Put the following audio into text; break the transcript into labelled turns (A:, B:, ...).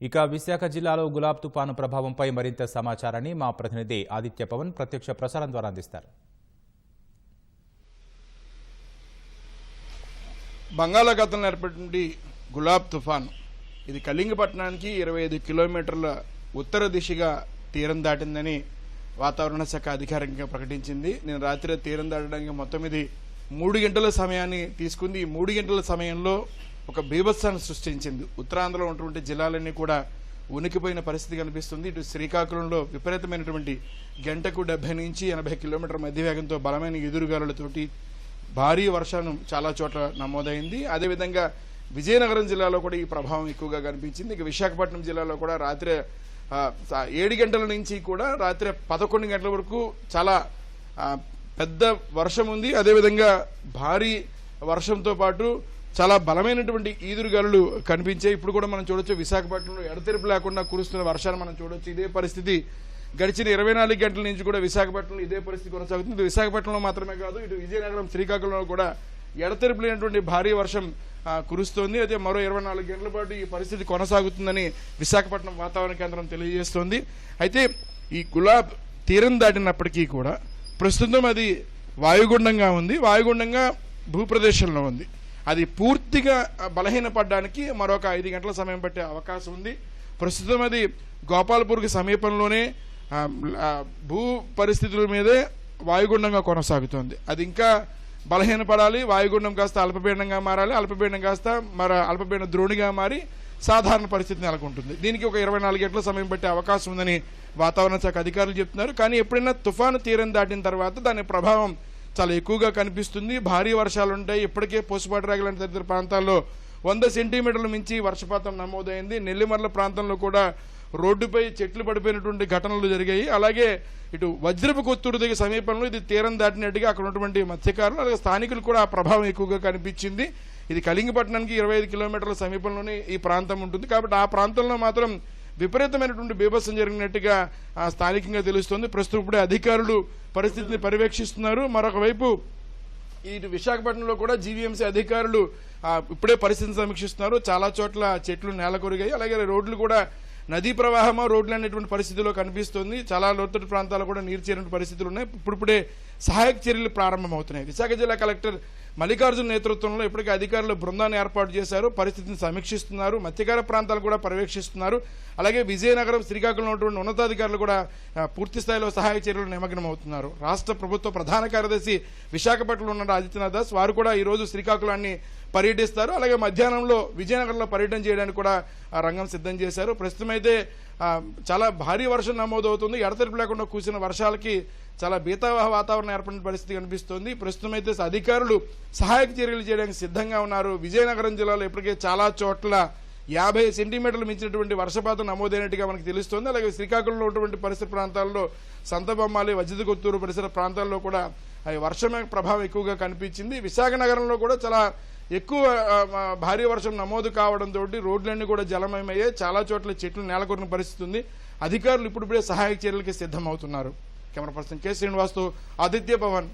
A: ఇక విశాఖ జిల్లాలో గులాబ్ తుఫాను ప్రభావంపై మరింత సమాచారాన్ని మా ప్రతినిధి ఆదిత్య పవన్ ప్రత్యక్ష ప్రసారం ద్వారా అందిస్తారు.
B: బంగాళాఖాతంలో ఏర్పడిన గులాబ్ తుఫాను ఇది కళింగపట్నానికి 25 కిలోమీటర్ల ఉత్తర దిశగా తీరం దాటిందని వాతావరణ శాఖ అధికారికంగా ప్రకటించింది. నేను రాత్రి తీరం దాటడానికి మొత్తం ఇది 3 గంటల సమయాన్ని తీసుకుంది. ఈ 3 గంటల సమయంలో ఒక బీభత్సాన్ని సృష్టించింది. ఉత్తరాంధ్రలో ఉన్నటువంటి జిల్లాలన్నీ కూడా ఉనికిపోయిన పరిస్థితి కనిపిస్తుంది. ఇటు శ్రీకాకుళంలో విపరీతమైనటువంటి గంటకు 70 నుంచి 80 కిలోమీటర్ల మధ్య వేగంతో బలమైన ఎదురుగాలులతోటి భారీ వర్షం చాలా చోట్ల నమోదైంది. అదేవిధంగా విజయనగరం జిల్లాలో కూడా ఈ ప్రభావం ఎక్కువగా కనిపించింది. ఇక విశాఖపట్నం జిల్లాలో కూడా రాత్రి 7 గంటల నుంచి కూడా రాత్రి 11 గంటల వరకు చాలా పెద్ద వర్షం ఉంది. అదేవిధంగా భారీ వర్షంతో పాటు చాలా బలమైనటువంటి ఈదురుగాలులు కనిపించాయి. ఇప్పుడు కూడా మనం చూడొచ్చు, విశాఖపట్నంలో ఎడతెరిపి లేకుండా కురుస్తున్న వర్షాలు మనం చూడొచ్చు. ఇదే పరిస్థితి గడిచిన 24 గంటల నుంచి కూడా విశాఖపట్నంలో ఇదే పరిస్థితి కొనసాగుతుంది. విశాఖపట్నంలో మాత్రమే కాదు, ఇటు విజయనగరం, శ్రీకాకుళంలో కూడా ఎడతెరిపి లేనటువంటి భారీ వర్షం కురుస్తోంది. అయితే మరో 24 గంటల పాటు ఈ పరిస్థితి కొనసాగుతుందని విశాఖపట్నం వాతావరణ కేంద్రం తెలియజేస్తోంది. అయితే ఈ గులాబ్ తీరం దాటినప్పటికీ కూడా ప్రస్తుతం అది వాయుగుండంగా ఉంది. వాయుగుండంగా భూప్రదేశంలో ఉంది. అది పూర్తిగా బలహీనపడడానికి మరొక 5 గంటల సమయం పట్టే అవకాశం ఉంది. ప్రస్తుతం అది గోపాల్పూర్కి సమీపంలోనే భూ పరిస్థితుల మీదే వాయుగుండంగా కొనసాగుతోంది. అది ఇంకా బలహీనపడాలి. వాయుగుండం కాస్త అల్పపీడనంగా మారాలి. అల్పపీడనం కాస్త అల్పపీడన ద్రోణిగా మారి సాధారణ పరిస్థితి నెలకొంటుంది. దీనికి ఒక 24 గంటల సమయం పట్టే అవకాశం ఉందని వాతావరణ శాఖ అధికారులు చెప్తున్నారు. కానీ ఎప్పుడైనా తుఫాను తీరం దాటిన తర్వాత దాని ప్రభావం చాలా ఎక్కువగా కనిపిస్తుంది. భారీ వర్షాలు ఉంటాయి. ఇప్పటికే పోసుపాటు లాంటి తదితర ప్రాంతాల్లో 100 సెంటీమీటర్ల మించి వర్షపాతం నమోదైంది. నెల్లిమర్ల ప్రాంతంలో కూడా రోడ్డుపై చెట్లు పడిపోయినటువంటి ఘటనలు జరిగాయి. అలాగే ఇటు వజ్రపు కొత్తూరు దగ్గర సమీపంలో ఇది తీరం దాటినట్టుగా అక్కడ ఉన్నటువంటి మత్స్యకారులు అలాగే స్థానికులు కూడా ఆ ప్రభావం ఎక్కువగా కనిపించింది. ఇది కళింగపట్నానికి 25 కిలోమీటర్ల సమీపంలోనే ఈ ప్రాంతం ఉంటుంది. కాబట్టి ఆ ప్రాంతంలో మాత్రం విపరీతమైనటువంటి బీభత్సం జరిగినట్టుగా స్థానికంగా తెలుస్తోంది. ప్రస్తుతం ఇప్పుడే అధికారులు పరిస్థితిని పర్యవేక్షిస్తున్నారు. మరొక వైపు ఇటు విశాఖపట్నంలో కూడా జీవీఎంసీ అధికారులు ఇప్పుడే పరిస్థితిని సమీక్షిస్తున్నారు. చాలా చోట్ల చెట్లు నేలకొరిగాయి. అలాగే రోడ్లు కూడా నదీ ప్రవాహమో రోడ్లు అనేటువంటి పరిస్థితిలో కనిపిస్తుంది. చాలా లోతట్టు ప్రాంతాలు కూడా నీరు చేరిన పరిస్థితులు ఉన్నాయి. ఇప్పుడిప్పుడే సహాయక చర్యలు ప్రారంభమవుతున్నాయి. విశాఖ జిల్లా కలెక్టర్ మల్లికార్జున నేతృత్వంలో ఇప్పటికే అధికారులు బృందాన్ని ఏర్పాటు చేశారు. పరిస్థితిని సమీక్షిస్తున్నారు. మత్స్యకార ప్రాంతాలు కూడా పర్యవేక్షిస్తున్నారు. అలాగే విజయనగరం, శ్రీకాకుళంలో ఉన్నటువంటి ఉన్నతాధికారులు కూడా పూర్తి స్థాయిలో సహాయక చర్యలు నిమగ్నమవుతున్నారు. రాష్ట్ర ప్రభుత్వ ప్రధాన కార్యదర్శి విశాఖపట్నంలో ఉన్న ఆదిత్యనాథ్ దాస్ వారు కూడా ఈరోజు శ్రీకాకుళాన్ని పర్యటిస్తారు. అలాగే మధ్యాహ్నంలో విజయనగరంలో పర్యటన చేయడానికి కూడా రంగం సిద్ధం చేశారు. ప్రస్తుతం అయితే చాలా భారీ వర్షం నమోదవుతుంది. ఎడతెరిపి లేకుండా కూర్చున్న వర్షాలకి చాలా భీతావహ వాతావరణం ఏర్పడిన పరిస్థితి కనిపిస్తోంది. ప్రస్తుతం అయితే అధికారులు సహాయక చర్యలు చేయడానికి సిద్ధంగా ఉన్నారు. విజయనగరం జిల్లాలో ఇప్పటికే చాలా చోట్ల 50 సెంటీమీటర్లు మించినటువంటి వర్షపాతం నమోదైనట్టుగా మనకు తెలుస్తోంది. అలాగే శ్రీకాకుళంలో ఉన్నటువంటి పరిసర ప్రాంతాల్లో సంతబొమ్మాలి, వజ్రపు కొత్తూరు పరిసర ప్రాంతాల్లో కూడా వర్షం ప్రభావం ఎక్కువగా కనిపించింది. విశాఖ నగరంలో కూడా చాలా ఎక్కువ భారీ వర్షం నమోదు కావడంతో రోడ్లన్నీ కూడా జలమయమయ్యాయి. చాలా చోట్ల చెట్లు నేలకొరిన పరిస్థితి ఉంది. అధికారులు ఇప్పుడిప్పుడే సహాయక చర్యలకి సిద్ధమవుతున్నారు. కెమెరా పర్సన్ కె శ్రీనివాస్తో ఆదిత్య పవన్.